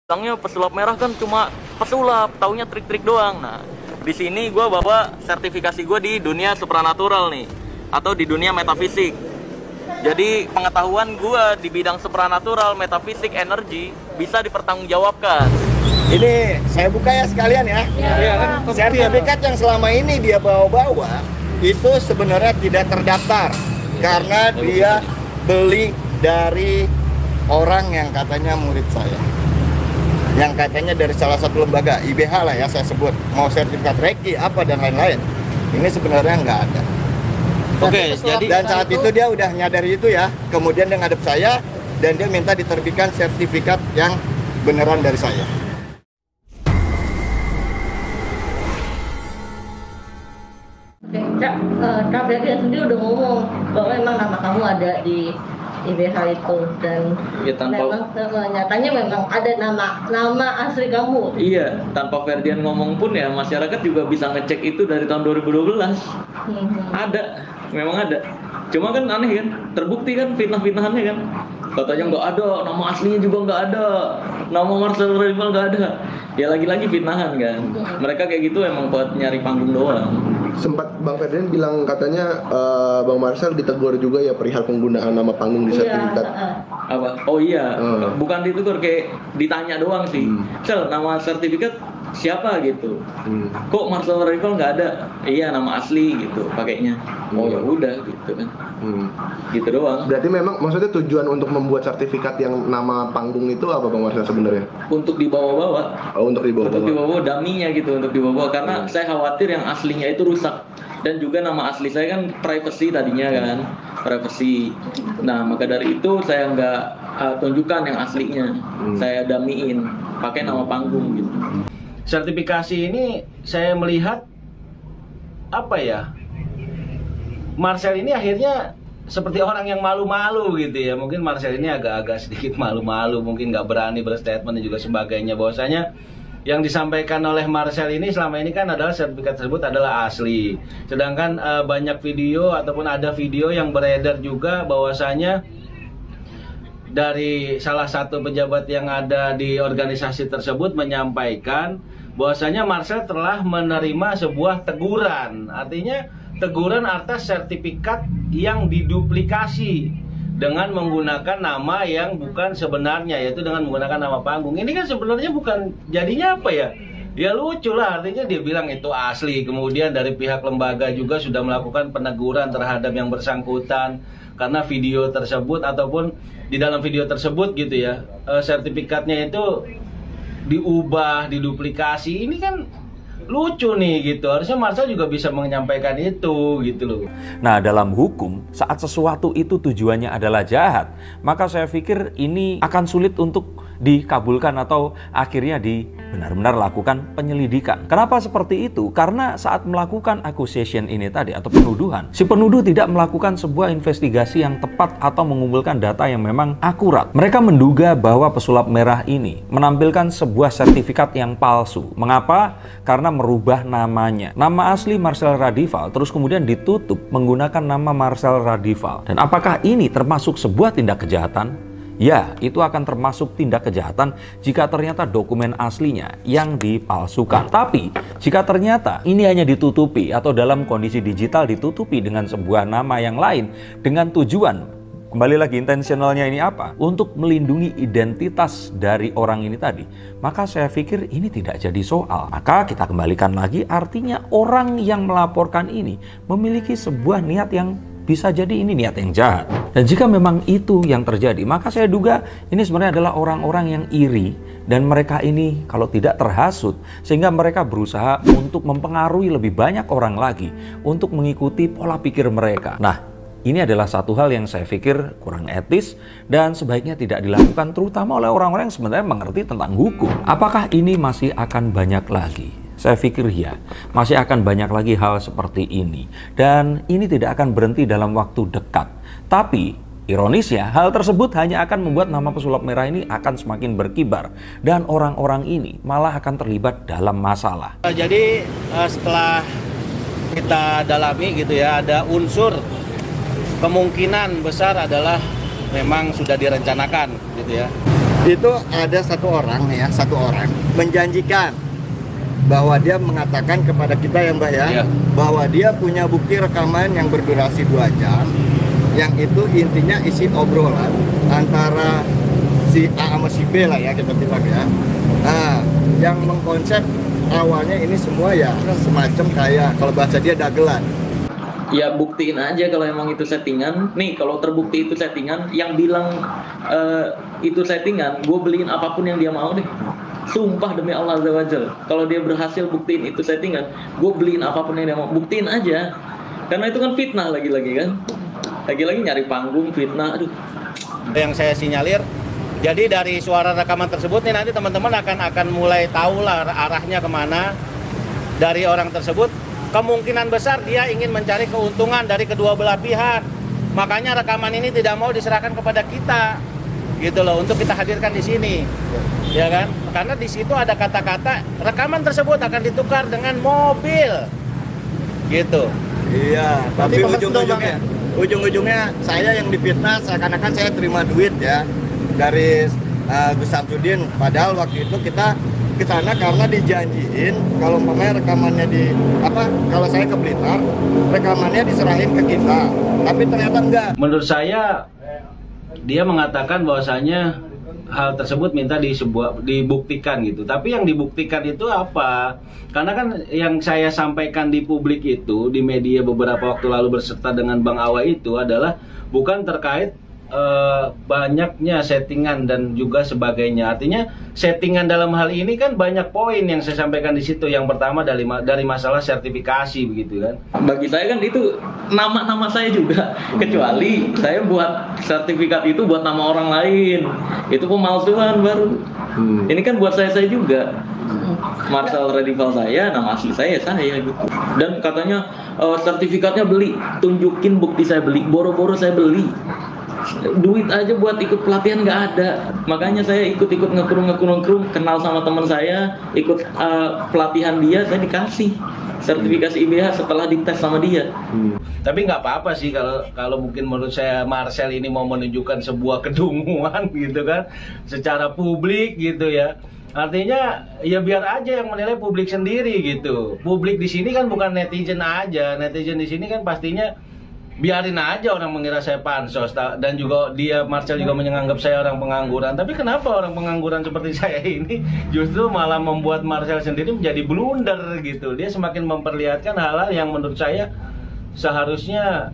Bilangnya pesulap merah kan cuma pesulap, taunya trik-trik doang. Nah, di sini gue bawa sertifikasi gue di dunia supranatural nih, atau di dunia metafisik. Jadi pengetahuan gue di bidang supranatural, metafisik, energi bisa dipertanggungjawabkan. Ini saya buka ya sekalian ya. Sertifikat yang selama ini dia bawa-bawa itu sebenarnya tidak terdaftar karena dia beli dari orang yang katanya murid saya, yang katanya dari salah satu lembaga IBH lah ya saya sebut, mau sertifikat Reiki apa dan lain-lain. Ini sebenarnya nggak ada. Oke, jadi dan saat itu dia udah nyadari itu ya, kemudian dia ngadep saya dan dia minta diterbitkan sertifikat yang beneran dari saya. Kak Ferdian sendiri udah ngomong bahwa emang nama kamu ada di IBH itu dan ya, memang nyatanya memang ada nama asli kamu. Iya, tanpa Ferdian ngomong pun ya masyarakat juga bisa ngecek itu dari tahun 2012. Ada, memang ada. Cuma kan aneh kan, terbukti kan fitnah-fitnahannya kan. Katanya nggak ada, nama aslinya juga nggak ada, nama Marcel Radival nggak ada. Ya lagi-lagi fitnahan kan. Mereka kayak gitu emang buat nyari panggung doang. Sempat Bang Ferdian bilang katanya Bang Marcel ditegur juga ya perihal penggunaan nama panggung di sertifikat. Apa? Oh iya, bukan ditegur, kayak ditanya doang sih. Sel, nama sertifikat siapa gitu? Kok Marcel Radival nggak ada? Iya, nama asli gitu pakainya. Oh ya udah gitu kan. Gitu doang. Berarti memang maksudnya tujuan untuk membuat sertifikat yang nama panggung itu apa Bang Marcel sebenarnya? Untuk dibawa-bawa. Oh, untuk dibawa-bawa. Daminya gitu, untuk dibawa-bawa karena saya khawatir yang aslinya itu rusak. Dan juga nama asli saya kan privacy tadinya kan, privacy. Nah maka dari itu saya nggak tunjukkan yang aslinya, saya damiin pakai nama panggung gitu. Sertifikasi ini saya melihat apa ya, Marcel ini akhirnya seperti orang yang malu-malu gitu ya. Mungkin Marcel ini agak-agak sedikit malu-malu, mungkin nggak berani berstatement dan juga sebagainya. Bahwasanya yang disampaikan oleh Marcel ini selama ini kan adalah sertifikat tersebut adalah asli. Sedangkan banyak video ataupun ada video yang beredar juga bahwasanya dari salah satu pejabat yang ada di organisasi tersebut menyampaikan bahwasanya Marcel telah menerima sebuah teguran. Artinya teguran atas sertifikat yang diduplikasi dengan menggunakan nama yang bukan sebenarnya, yaitu dengan menggunakan nama panggung. Ini kan sebenarnya bukan, jadinya apa ya? Ya lucu lah, artinya dia bilang itu asli. Kemudian dari pihak lembaga juga sudah melakukan peneguran terhadap yang bersangkutan karena video tersebut ataupun di dalam video tersebut gitu ya, sertifikatnya itu diubah, diduplikasi. Ini kan lucu nih gitu, harusnya Marcel juga bisa menyampaikan itu gitu loh. Nah dalam hukum, saat sesuatu itu tujuannya adalah jahat, maka saya pikir ini akan sulit untuk dikabulkan atau akhirnya benar-benar lakukan penyelidikan. Kenapa seperti itu? Karena saat melakukan accusation ini tadi atau penuduhan, si penuduh tidak melakukan sebuah investigasi yang tepat atau mengumpulkan data yang memang akurat. Mereka menduga bahwa pesulap merah ini menampilkan sebuah sertifikat yang palsu. Mengapa? Karena merubah namanya. Nama asli Marcel Radival terus kemudian ditutup menggunakan nama Marcel Radival. Dan apakah ini termasuk sebuah tindak kejahatan? Ya, itu akan termasuk tindak kejahatan jika ternyata dokumen aslinya yang dipalsukan. Tapi, jika ternyata ini hanya ditutupi atau dalam kondisi digital ditutupi dengan sebuah nama yang lain dengan tujuan, kembali lagi intentionalnya ini apa? Untuk melindungi identitas dari orang ini tadi. Maka saya pikir ini tidak jadi soal. Maka kita kembalikan lagi, artinya orang yang melaporkan ini memiliki sebuah niat yang bisa jadi ini niat yang jahat. Dan jika memang itu yang terjadi, maka saya duga ini sebenarnya adalah orang-orang yang iri. Dan mereka ini kalau tidak terhasut, sehingga mereka berusaha untuk mempengaruhi lebih banyak orang lagi untuk mengikuti pola pikir mereka. Nah, ini adalah satu hal yang saya pikir kurang etis dan sebaiknya tidak dilakukan, terutama oleh orang-orang yang sebenarnya mengerti tentang hukum. Apakah ini masih akan banyak lagi? Saya pikir ya, masih akan banyak lagi hal seperti ini. Dan ini tidak akan berhenti dalam waktu dekat. Tapi, ironisnya, hal tersebut hanya akan membuat nama pesulap merah ini akan semakin berkibar. Dan orang-orang ini malah akan terlibat dalam masalah. Jadi, setelah kita dalami gitu ya, ada unsur kemungkinan besar adalah memang sudah direncanakan gitu ya. Itu ada satu orang menjanjikan bahwa dia mengatakan kepada kita ya Mbak ya, bahwa dia punya bukti rekaman yang berdurasi 2 jam, yang itu intinya isi obrolan antara si A sama si B lah ya kita bilang ya. Nah, yang mengkonsep awalnya ini semua ya semacam kayak kalau bahasa dia dagelan. Ya buktiin aja kalau emang itu settingan. Nih kalau terbukti itu settingan, yang bilang itu settingan, gue beliin apapun yang dia mau deh. Sumpah demi Allah Azza wa Jalla, kalau dia berhasil buktiin itu settingan, gue beliin apapun yang dia mau. Buktiin aja, karena itu kan fitnah lagi-lagi kan. Lagi-lagi nyari panggung, fitnah, aduh. Yang saya sinyalir, jadi dari suara rekaman tersebut nih nanti teman-teman akan mulai tahu lah arahnya kemana dari orang tersebut. Kemungkinan besar dia ingin mencari keuntungan dari kedua belah pihak. Makanya rekaman ini tidak mau diserahkan kepada kita, gitu loh, untuk kita hadirkan di sini, ya kan? Karena di situ ada kata-kata rekaman tersebut akan ditukar dengan mobil, gitu. Iya, tapi ujung-ujungnya saya yang difitnah seakan-akan saya terima duit ya dari Gus Samsudin. Padahal waktu itu kita ke sana karena dijanjiin kalau umpamanya rekamannya kalau saya ke Blitar, rekamannya diserahin ke kita. Tapi ternyata enggak. Menurut saya dia mengatakan bahwasanya hal tersebut minta dibuktikan gitu. Tapi yang dibuktikan itu apa? Karena kan yang saya sampaikan di publik itu, di media beberapa waktu lalu berserta dengan Bang Awa itu adalah bukan terkait banyaknya settingan dan juga sebagainya. Artinya settingan dalam hal ini kan banyak poin yang saya sampaikan di situ. Yang pertama dari masalah sertifikasi begitu kan. Bagi saya kan itu nama saya juga, kecuali saya buat sertifikat itu buat nama orang lain, itu pemalsuan baru. Ini kan buat saya juga. Marcel Redival saya, nama asli saya gitu. Dan katanya sertifikatnya beli, tunjukin bukti saya beli, boro-boro saya beli. Duit aja buat ikut pelatihan nggak ada. Makanya saya ikut-ikut ngekrung, kenal sama teman saya, ikut pelatihan dia, saya dikasih sertifikasi IBH setelah dites sama dia. Tapi nggak apa-apa sih kalau mungkin menurut saya Marcel ini mau menunjukkan sebuah kedunguan gitu kan, secara publik gitu ya. Artinya ya biar aja yang menilai publik sendiri gitu. Publik di sini kan bukan netizen aja, netizen di sini kan pastinya biarin aja orang mengira saya pansos, dan juga Marcel juga menganggap saya orang pengangguran. Tapi kenapa orang pengangguran seperti saya ini justru malah membuat Marcel sendiri menjadi blunder gitu. Dia semakin memperlihatkan hal-hal yang menurut saya seharusnya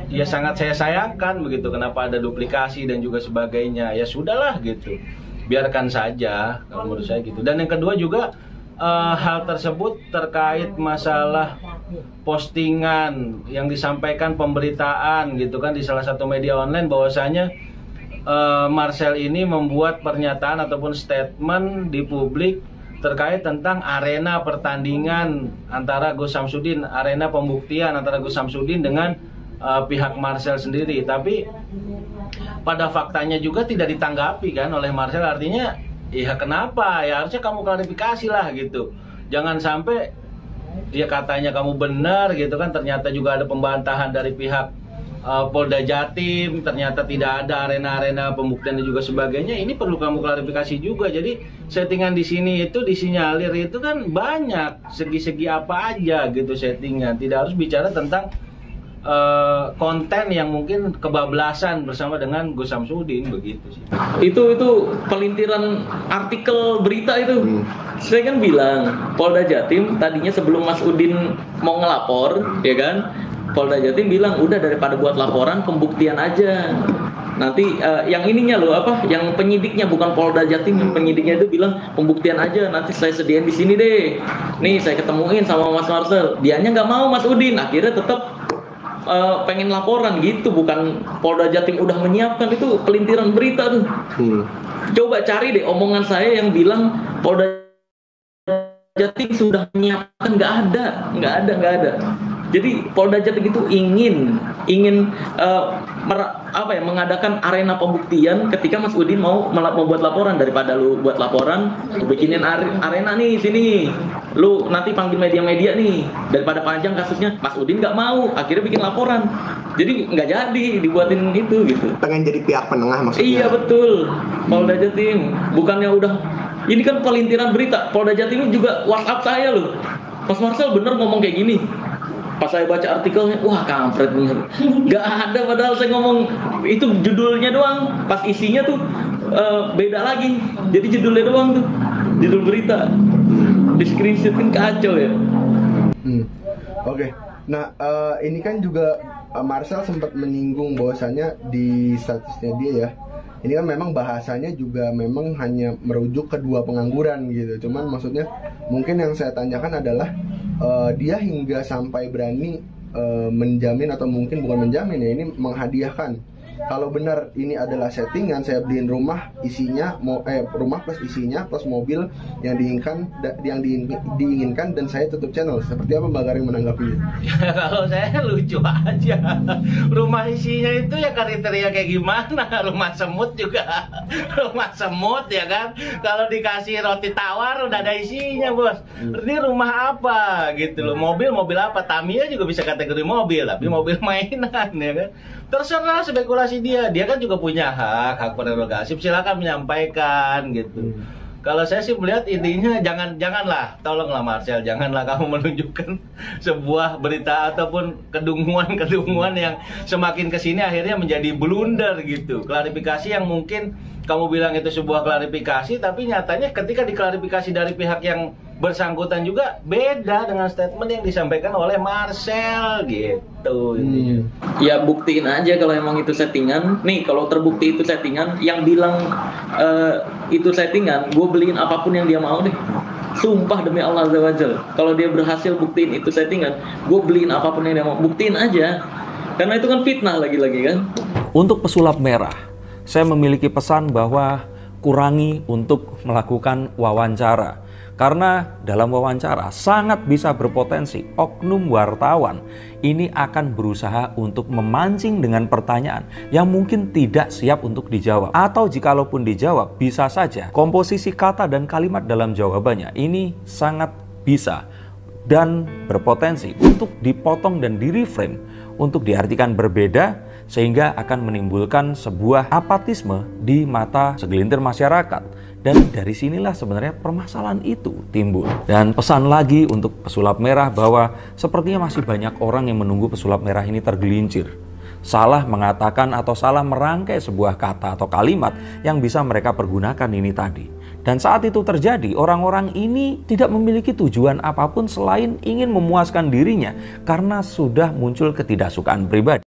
ya sangat saya sayangkan begitu. Kenapa ada duplikasi dan juga sebagainya. Ya sudahlah gitu, biarkan saja kalau menurut saya gitu. Dan yang kedua juga hal tersebut terkait masalah postingan yang disampaikan pemberitaan gitu kan di salah satu media online bahwasanya Marcel ini membuat pernyataan ataupun statement di publik terkait tentang arena pertandingan antara Gus Samsudin, arena pembuktian antara Gus Samsudin dengan pihak Marcel sendiri. Tapi pada faktanya juga tidak ditanggapi kan oleh Marcel. Artinya ya kenapa? Ya harusnya kamu klarifikasi lah gitu. Jangan sampai dia katanya kamu benar gitu kan, ternyata juga ada pembantahan dari pihak Polda Jatim, ternyata tidak ada arena-arena pembuktian dan juga sebagainya. Ini perlu kamu klarifikasi juga. Jadi settingan di sini itu disinyalir itu kan banyak, segi-segi apa aja gitu settingan. Tidak harus bicara tentang konten yang mungkin kebablasan bersama dengan Gus Samsudin begitu sih. Itu pelintiran artikel berita itu. Saya kan bilang Polda Jatim tadinya sebelum Mas Udin mau ngelapor, ya kan? Polda Jatim bilang udah daripada buat laporan pembuktian aja. Nanti yang ininya loh yang penyidiknya bukan Polda Jatim, yang penyidiknya itu bilang pembuktian aja nanti saya sediain di sini deh. Nih saya ketemuin sama Mas Marcel. Dianya nggak mau Mas Udin, akhirnya tetap pengen laporan gitu, bukan Polda Jatim udah menyiapkan. Itu pelintiran berita tuh. Coba cari deh omongan saya yang bilang Polda Jatim sudah menyiapkan, nggak ada. Jadi Polda Jatim itu ingin mengadakan arena pembuktian ketika Mas Udin mau membuat laporan. Daripada lu buat laporan, lu bikinin arena nih sini, lu nanti panggil media-media nih, daripada panjang kasusnya. Mas Udin nggak mau, akhirnya bikin laporan, jadi nggak jadi dibuatin itu gitu. Pengen jadi pihak penengah maksudnya. Iya betul, Polda Jatim. Bukannya udah, ini kan pelintiran berita. Polda Jatim juga WhatsApp saya loh, Mas Marcel bener ngomong kayak gini. Pas saya baca artikelnya, wah kampret bener. Gak ada, padahal saya ngomong itu judulnya doang. Pas isinya tuh beda lagi. Jadi judulnya doang tuh, judul berita. Di screenshot kan kacau ya. Oke. Nah, ini kan juga Marcel sempat menyinggung bahwasanya di statusnya dia ya, ini kan memang bahasanya juga memang hanya merujuk ke 2 pengangguran gitu. Cuman maksudnya mungkin yang saya tanyakan adalah dia hingga sampai berani menjamin, atau mungkin bukan menjamin ya, ini menghadiahkan. Kalau benar ini adalah settingan, saya beliin rumah isinya rumah plus isinya plus mobil yang diinginkan dan saya tutup channel. Seperti apa Mbak Garing menanggapinya? Kalau saya lucu aja. Rumah isinya itu ya kriteria kayak gimana? Rumah semut juga. Rumah semut ya kan. Kalau dikasih roti tawar udah ada isinya, Bos. Ini rumah apa gitu loh. Mobil apa? Tamiya juga bisa kategori mobil, tapi mobil mainan ya kan. Terserah spekulasi dia kan juga punya hak prerogatif, silakan menyampaikan gitu. Kalau saya sih melihat intinya janganlah, tolonglah Marcel, janganlah kamu menunjukkan sebuah berita ataupun kedunguan yang semakin kesini akhirnya menjadi blunder gitu. Klarifikasi yang mungkin kamu bilang itu sebuah klarifikasi, tapi nyatanya ketika diklarifikasi dari pihak yang bersangkutan juga beda dengan statement yang disampaikan oleh Marcel gitu. Ya buktiin aja kalau emang itu settingan. Nih kalau terbukti itu settingan, yang bilang itu settingan, gue beliin apapun yang dia mau deh. Sumpah demi Allah Azza wa Jalla, kalau dia berhasil buktiin itu settingan, gue beliin apapun yang dia mau. Buktiin aja, karena itu kan fitnah lagi-lagi kan. Untuk pesulap merah, saya memiliki pesan bahwa kurangi untuk melakukan wawancara. Karena dalam wawancara sangat bisa berpotensi oknum wartawan ini akan berusaha untuk memancing dengan pertanyaan yang mungkin tidak siap untuk dijawab. Atau jikalaupun dijawab, bisa saja komposisi kata dan kalimat dalam jawabannya ini sangat bisa dan berpotensi untuk dipotong dan di-reframe untuk diartikan berbeda, sehingga akan menimbulkan sebuah apatisme di mata segelintir masyarakat. Dan dari sinilah sebenarnya permasalahan itu timbul. Dan pesan lagi untuk pesulap merah bahwa sepertinya masih banyak orang yang menunggu pesulap merah ini tergelincir, salah mengatakan atau salah merangkai sebuah kata atau kalimat yang bisa mereka pergunakan ini tadi. Dan saat itu terjadi, orang-orang ini tidak memiliki tujuan apapun selain ingin memuaskan dirinya karena sudah muncul ketidaksukaan pribadi.